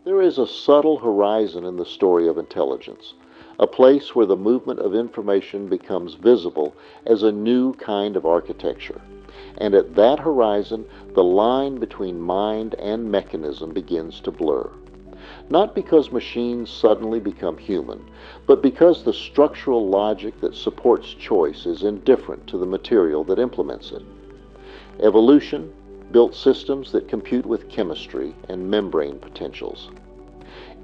There is a subtle horizon in the story of intelligence, a place where the movement of information becomes visible as a new kind of architecture. And at that horizon, the line between mind and mechanism begins to blur. Not because machines suddenly become human, but because the structural logic that supports choice is indifferent to the material that implements it. Evolution built systems that compute with chemistry and membrane potentials.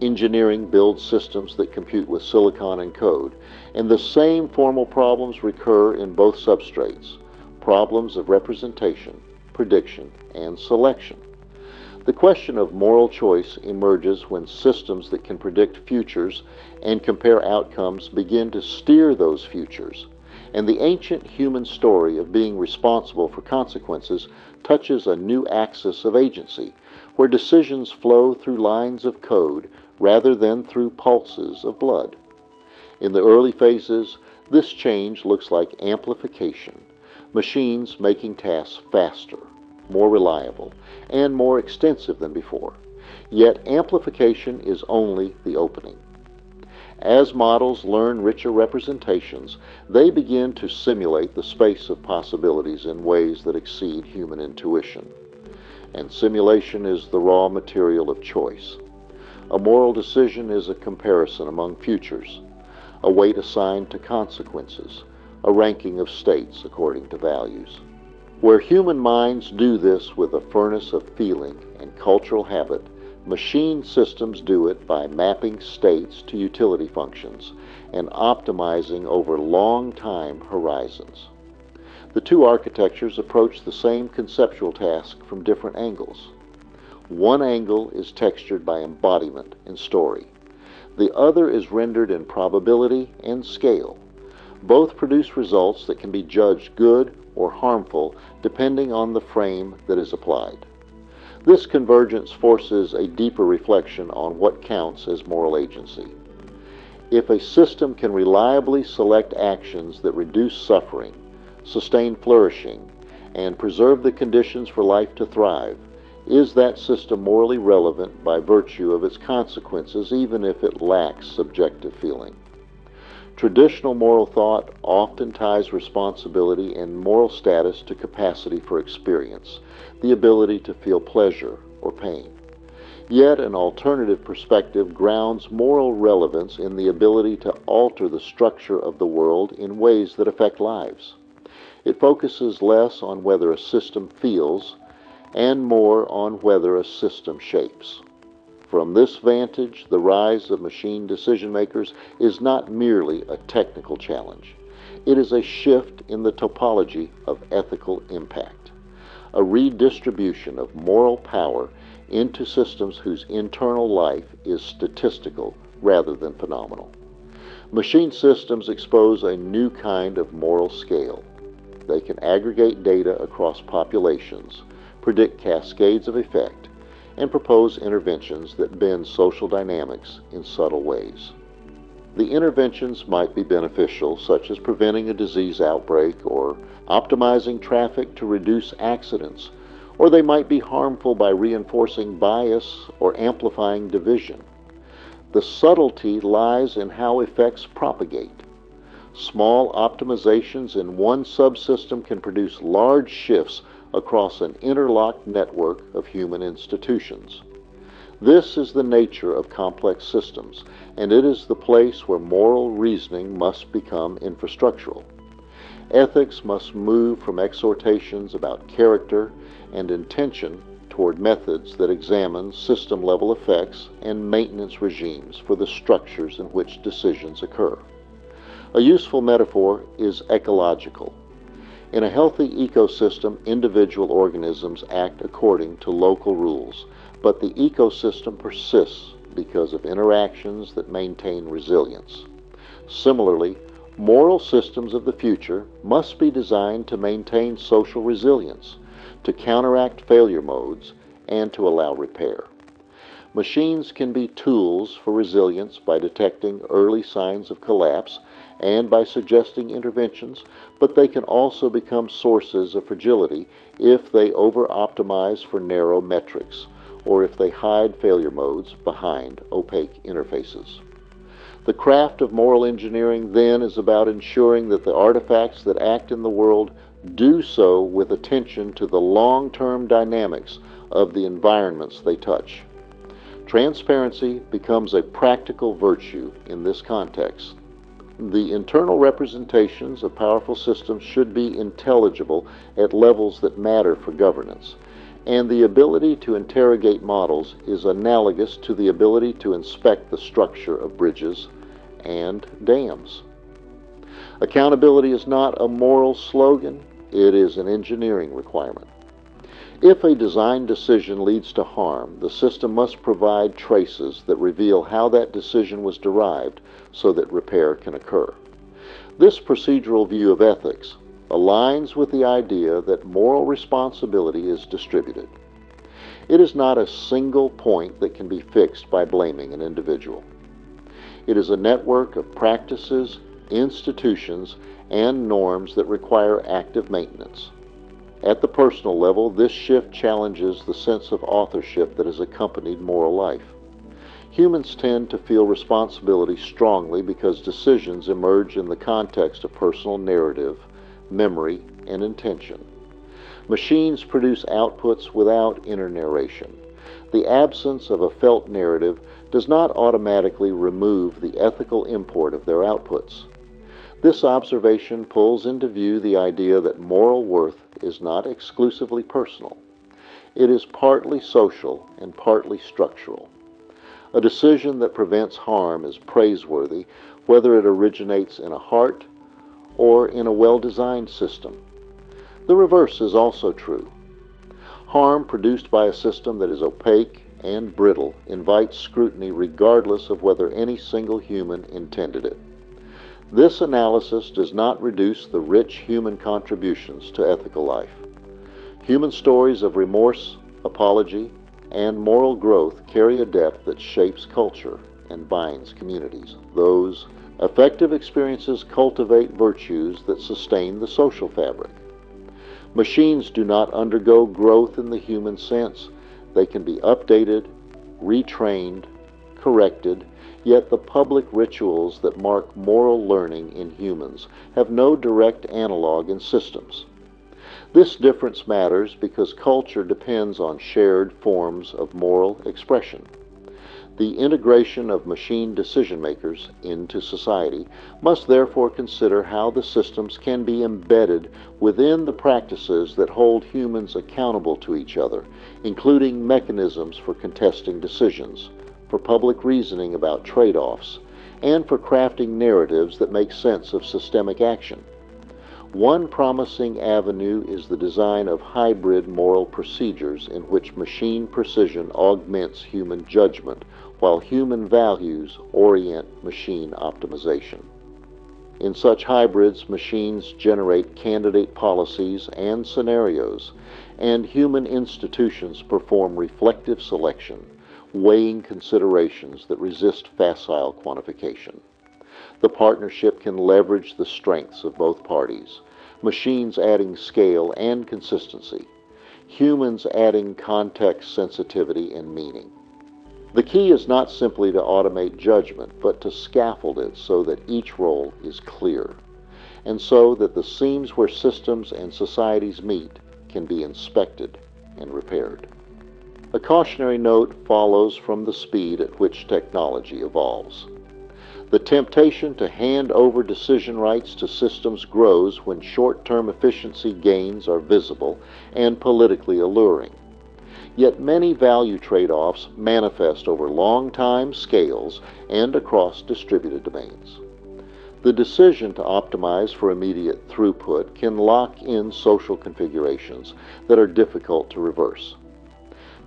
Engineering builds systems that compute with silicon and code, and the same formal problems recur in both substrates, problems of representation, prediction, and selection. The question of moral choice emerges when systems that can predict futures and compare outcomes begin to steer those futures, and the ancient human story of being responsible for consequences touches a new axis of agency, where decisions flow through lines of code rather than through pulses of blood. In the early phases, this change looks like amplification, machines making tasks faster, more reliable, and more extensive than before. Yet amplification is only the opening. As models learn richer representations, they begin to simulate the space of possibilities in ways that exceed human intuition. And simulation is the raw material of choice. A moral decision is a comparison among futures, a weight assigned to consequences, a ranking of states according to values. Where human minds do this with a furnace of feeling and cultural habit, machine systems do it by mapping states to utility functions and optimizing over long time horizons. The two architectures approach the same conceptual task from different angles. One angle is textured by embodiment and story. The other is rendered in probability and scale. Both produce results that can be judged good or harmful depending on the frame that is applied. This convergence forces a deeper reflection on what counts as moral agency. If a system can reliably select actions that reduce suffering, sustain flourishing, and preserve the conditions for life to thrive, is that system morally relevant by virtue of its consequences even if it lacks subjective feeling? Traditional moral thought often ties responsibility and moral status to capacity for experience, the ability to feel pleasure or pain. Yet an alternative perspective grounds moral relevance in the ability to alter the structure of the world in ways that affect lives. It focuses less on whether a system feels and more on whether a system shapes. From this vantage, the rise of machine decision makers is not merely a technical challenge. It is a shift in the topology of ethical impact, a redistribution of moral power into systems whose internal life is statistical rather than phenomenal. Machine systems expose a new kind of moral scale. They can aggregate data across populations, predict cascades of effect, and propose interventions that bend social dynamics in subtle ways. The interventions might be beneficial, such as preventing a disease outbreak or optimizing traffic to reduce accidents, or they might be harmful by reinforcing bias or amplifying division. The subtlety lies in how effects propagate. Small optimizations in one subsystem can produce large shifts across an interlocked network of human institutions. This is the nature of complex systems, and it is the place where moral reasoning must become infrastructural. Ethics must move from exhortations about character and intention toward methods that examine system-level effects and maintenance regimes for the structures in which decisions occur. A useful metaphor is ecological. In a healthy ecosystem, individual organisms act according to local rules, but the ecosystem persists because of interactions that maintain resilience. Similarly, moral systems of the future must be designed to maintain social resilience, to counteract failure modes, and to allow repair. Machines can be tools for resilience by detecting early signs of collapse and by suggesting interventions, but they can also become sources of fragility if they over-optimize for narrow metrics, or if they hide failure modes behind opaque interfaces. The craft of moral engineering then is about ensuring that the artifacts that act in the world do so with attention to the long-term dynamics of the environments they touch. Transparency becomes a practical virtue in this context. The internal representations of powerful systems should be intelligible at levels that matter for governance, and the ability to interrogate models is analogous to the ability to inspect the structure of bridges and dams. Accountability is not a moral slogan, it is an engineering requirement. If a design decision leads to harm, the system must provide traces that reveal how that decision was derived so that repair can occur. This procedural view of ethics aligns with the idea that moral responsibility is distributed. It is not a single point that can be fixed by blaming an individual. It is a network of practices, institutions, and norms that require active maintenance. At the personal level, this shift challenges the sense of authorship that has accompanied moral life. Humans tend to feel responsibility strongly because decisions emerge in the context of personal narrative, memory, and intention. Machines produce outputs without inner narration. The absence of a felt narrative does not automatically remove the ethical import of their outputs. This observation pulls into view the idea that moral worth is not exclusively personal. It is partly social and partly structural. A decision that prevents harm is praiseworthy, whether it originates in a heart or in a well-designed system. The reverse is also true. Harm produced by a system that is opaque and brittle invites scrutiny regardless of whether any single human intended it. This analysis does not reduce the rich human contributions to ethical life. Human stories of remorse, apology, and moral growth carry a depth that shapes culture and binds communities. Those affective experiences cultivate virtues that sustain the social fabric. Machines do not undergo growth in the human sense. They can be updated, retrained, corrected, yet the public rituals that mark moral learning in humans have no direct analog in systems. This difference matters because culture depends on shared forms of moral expression. The integration of machine decision makers into society must therefore consider how the systems can be embedded within the practices that hold humans accountable to each other, including mechanisms for contesting decisions, for public reasoning about trade-offs, and for crafting narratives that make sense of systemic action. One promising avenue is the design of hybrid moral procedures in which machine precision augments human judgment, while human values orient machine optimization. In such hybrids, machines generate candidate policies and scenarios, and human institutions perform reflective selection, weighing considerations that resist facile quantification. The partnership can leverage the strengths of both parties, machines adding scale and consistency, humans adding context, sensitivity, and meaning. The key is not simply to automate judgment, but to scaffold it so that each role is clear, and so that the seams where systems and societies meet can be inspected and repaired. A cautionary note follows from the speed at which technology evolves. The temptation to hand over decision rights to systems grows when short-term efficiency gains are visible and politically alluring. Yet many value trade-offs manifest over long time scales and across distributed domains. The decision to optimize for immediate throughput can lock in social configurations that are difficult to reverse.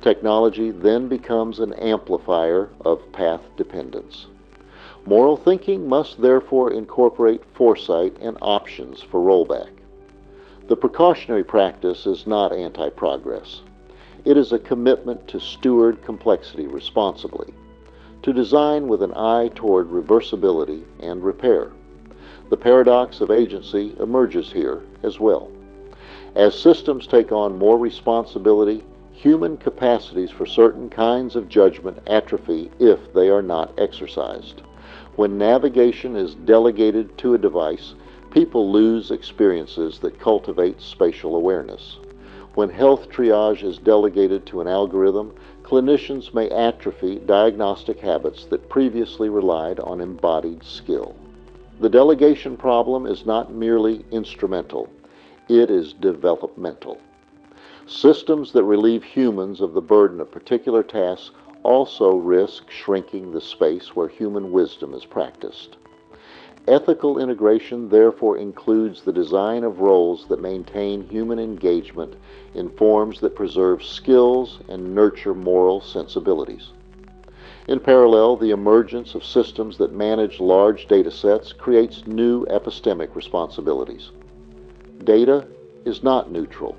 Technology then becomes an amplifier of path dependence. Moral thinking must therefore incorporate foresight and options for rollback. The precautionary practice is not anti-progress. It is a commitment to steward complexity responsibly, to design with an eye toward reversibility and repair. The paradox of agency emerges here as well. As systems take on more responsibility, human capacities for certain kinds of judgment atrophy if they are not exercised. When navigation is delegated to a device, people lose experiences that cultivate spatial awareness. When health triage is delegated to an algorithm, clinicians may atrophy diagnostic habits that previously relied on embodied skill. The delegation problem is not merely instrumental, it is developmental. Systems that relieve humans of the burden of particular tasks also risk shrinking the space where human wisdom is practiced. Ethical integration therefore includes the design of roles that maintain human engagement in forms that preserve skills and nurture moral sensibilities. In parallel, the emergence of systems that manage large data sets creates new epistemic responsibilities. Data is not neutral.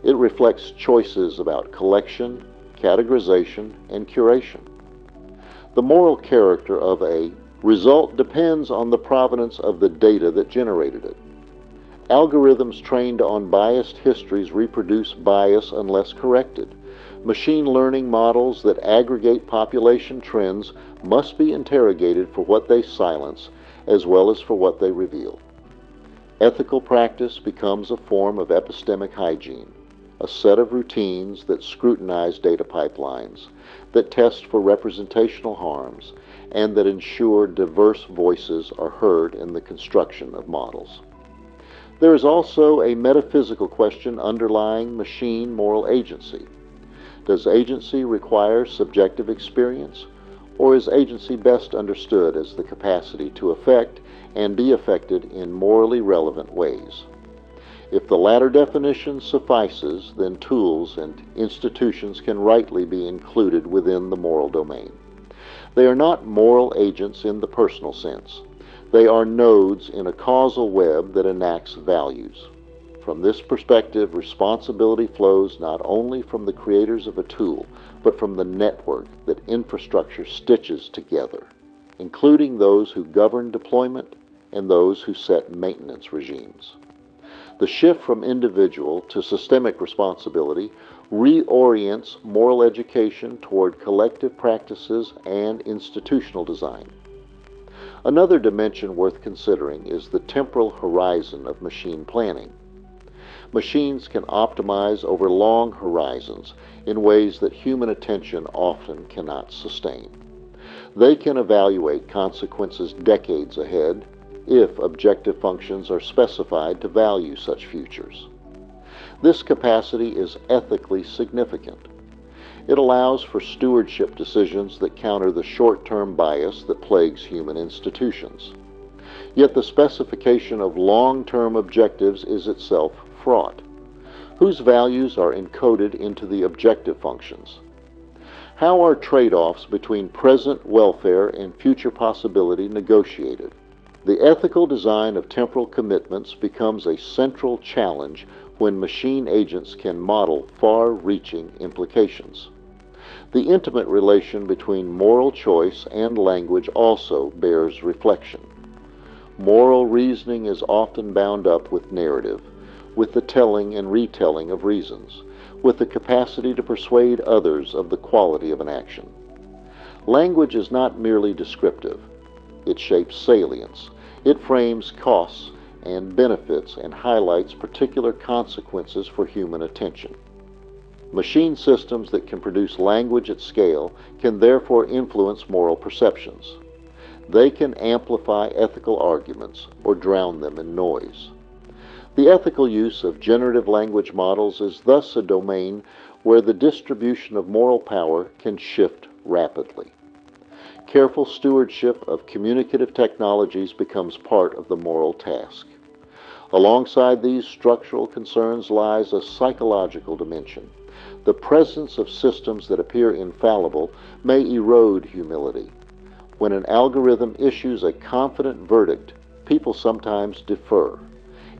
It reflects choices about collection, categorization, and curation. The moral character of a result depends on the provenance of the data that generated it. Algorithms trained on biased histories reproduce bias unless corrected. Machine learning models that aggregate population trends must be interrogated for what they silence as well as for what they reveal. Ethical practice becomes a form of epistemic hygiene, a set of routines that scrutinize data pipelines, that test for representational harms, and that ensure diverse voices are heard in the construction of models. There is also a metaphysical question underlying machine moral agency. Does agency require subjective experience, or is agency best understood as the capacity to affect and be affected in morally relevant ways? If the latter definition suffices, then tools and institutions can rightly be included within the moral domain. They are not moral agents in the personal sense. They are nodes in a causal web that enacts values. From this perspective, responsibility flows not only from the creators of a tool, but from the network that infrastructure stitches together, including those who govern deployment and those who set maintenance regimes. The shift from individual to systemic responsibility reorients moral education toward collective practices and institutional design. Another dimension worth considering is the temporal horizon of machine planning. Machines can optimize over long horizons in ways that human attention often cannot sustain. They can evaluate consequences decades ahead if objective functions are specified to value such futures. This capacity is ethically significant. It allows for stewardship decisions that counter the short-term bias that plagues human institutions. Yet the specification of long-term objectives is itself fraught. Whose values are encoded into the objective functions? How are trade-offs between present welfare and future possibility negotiated? The ethical design of temporal commitments becomes a central challenge when machine agents can model far-reaching implications. The intimate relation between moral choice and language also bears reflection. Moral reasoning is often bound up with narrative, with the telling and retelling of reasons, with the capacity to persuade others of the quality of an action. Language is not merely descriptive. It shapes salience. It frames costs and benefits and highlights particular consequences for human attention. Machine systems that can produce language at scale can therefore influence moral perceptions. They can amplify ethical arguments or drown them in noise. The ethical use of generative language models is thus a domain where the distribution of moral power can shift rapidly. Careful stewardship of communicative technologies becomes part of the moral task. Alongside these structural concerns lies a psychological dimension. The presence of systems that appear infallible may erode humility. When an algorithm issues a confident verdict, people sometimes defer,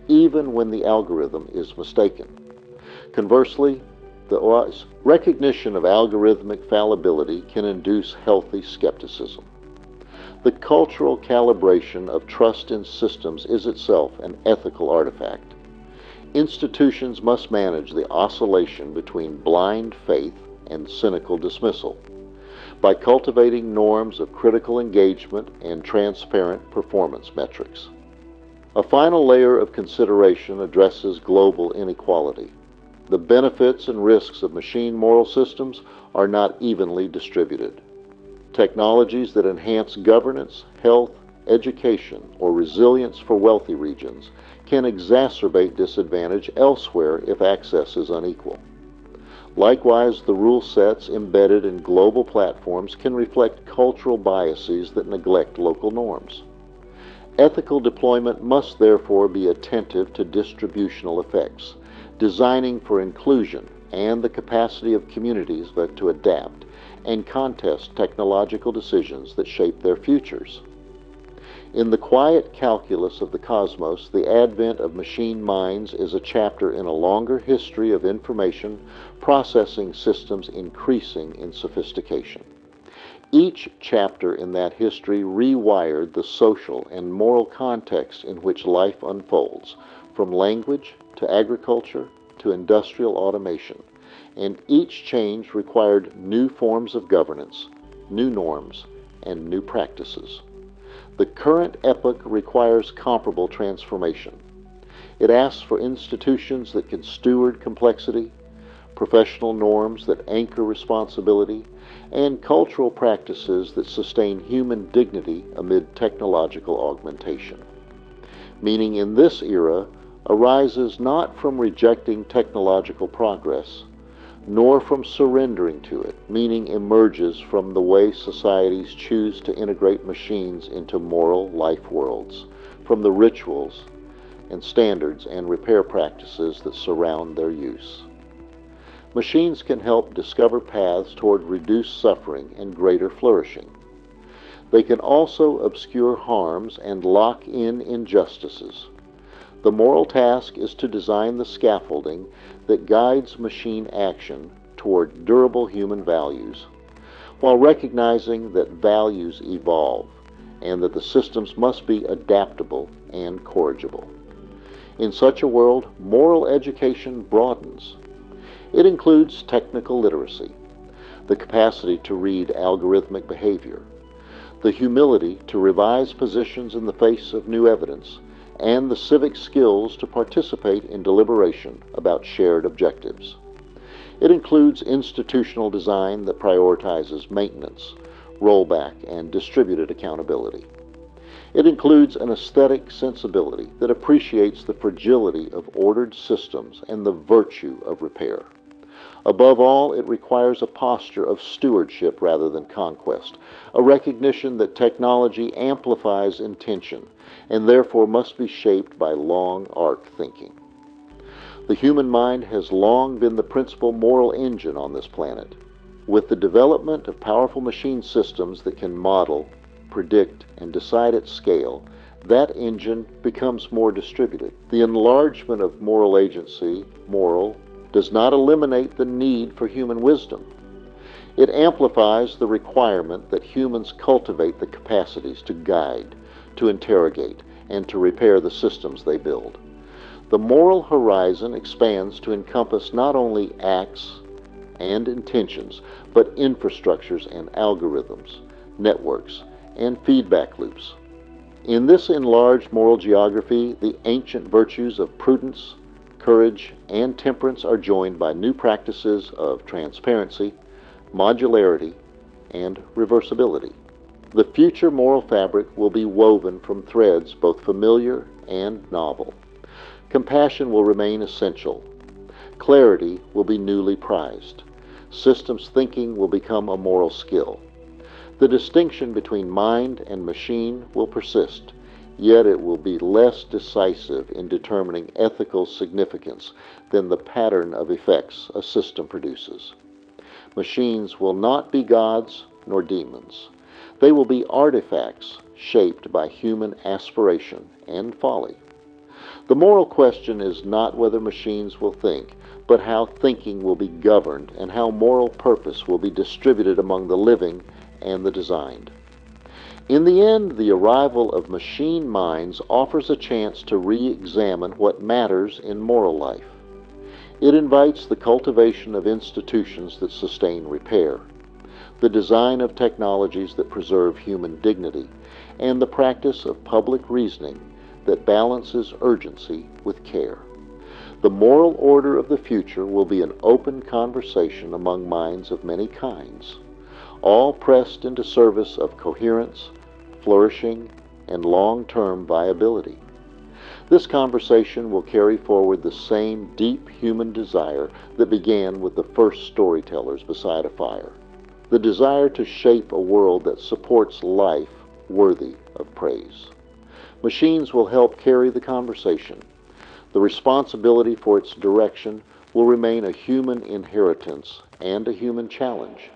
even when the algorithm is mistaken. Conversely, the recognition of algorithmic fallibility can induce healthy skepticism. The cultural calibration of trust in systems is itself an ethical artifact. Institutions must manage the oscillation between blind faith and cynical dismissal by cultivating norms of critical engagement and transparent performance metrics. A final layer of consideration addresses global inequality. The benefits and risks of machine moral systems are not evenly distributed. Technologies that enhance governance, health, education, or resilience for wealthy regions can exacerbate disadvantage elsewhere if access is unequal. Likewise, the rule sets embedded in global platforms can reflect cultural biases that neglect local norms. Ethical deployment must therefore be attentive to distributional effects, designing for inclusion and the capacity of communities to adapt and contest technological decisions that shape their futures. In the quiet calculus of the cosmos, the advent of machine minds is a chapter in a longer history of information processing systems increasing in sophistication. Each chapter in that history rewired the social and moral context in which life unfolds, from language to agriculture to industrial automation, and each change required new forms of governance, new norms, and new practices. The current epoch requires comparable transformation. It asks for institutions that can steward complexity, professional norms that anchor responsibility, and cultural practices that sustain human dignity amid technological augmentation. Meaning in this era arises not from rejecting technological progress, nor from surrendering to it. Meaning emerges from the way societies choose to integrate machines into moral life worlds, from the rituals and standards and repair practices that surround their use. Machines can help discover paths toward reduced suffering and greater flourishing. They can also obscure harms and lock in injustices. The moral task is to design the scaffolding that guides machine action toward durable human values, while recognizing that values evolve and that the systems must be adaptable and corrigible. In such a world, moral education broadens. It includes technical literacy, the capacity to read algorithmic behavior, the humility to revise positions in the face of new evidence, and the civic skills to participate in deliberation about shared objectives. It includes institutional design that prioritizes maintenance, rollback, and distributed accountability. It includes an aesthetic sensibility that appreciates the fragility of ordered systems and the virtue of repair. Above all, it requires a posture of stewardship rather than conquest, a recognition that technology amplifies intention and therefore must be shaped by long arc thinking. The human mind has long been the principal moral engine on this planet. With the development of powerful machine systems that can model, predict, and decide at scale, that engine becomes more distributed. The enlargement of moral agency, does not eliminate the need for human wisdom. It amplifies the requirement that humans cultivate the capacities to guide, to interrogate, and to repair the systems they build. The moral horizon expands to encompass not only acts and intentions, but infrastructures and algorithms, networks, and feedback loops. In this enlarged moral geography, the ancient virtues of prudence, courage, and temperance are joined by new practices of transparency, modularity, and reversibility. The future moral fabric will be woven from threads both familiar and novel. Compassion will remain essential. Clarity will be newly prized. Systems thinking will become a moral skill. The distinction between mind and machine will persist, yet it will be less decisive in determining ethical significance than the pattern of effects a system produces. Machines will not be gods nor demons. They will be artifacts shaped by human aspiration and folly. The moral question is not whether machines will think, but how thinking will be governed and how moral purpose will be distributed among the living and the designed. In the end, the arrival of machine minds offers a chance to re-examine what matters in moral life. It invites the cultivation of institutions that sustain repair, the design of technologies that preserve human dignity, and the practice of public reasoning that balances urgency with care. The moral order of the future will be an open conversation among minds of many kinds, all pressed into service of coherence, flourishing, and long-term viability. This conversation will carry forward the same deep human desire that began with the first storytellers beside a fire, the desire to shape a world that supports life worthy of praise. Machines will help carry the conversation. The responsibility for its direction will remain a human inheritance and a human challenge.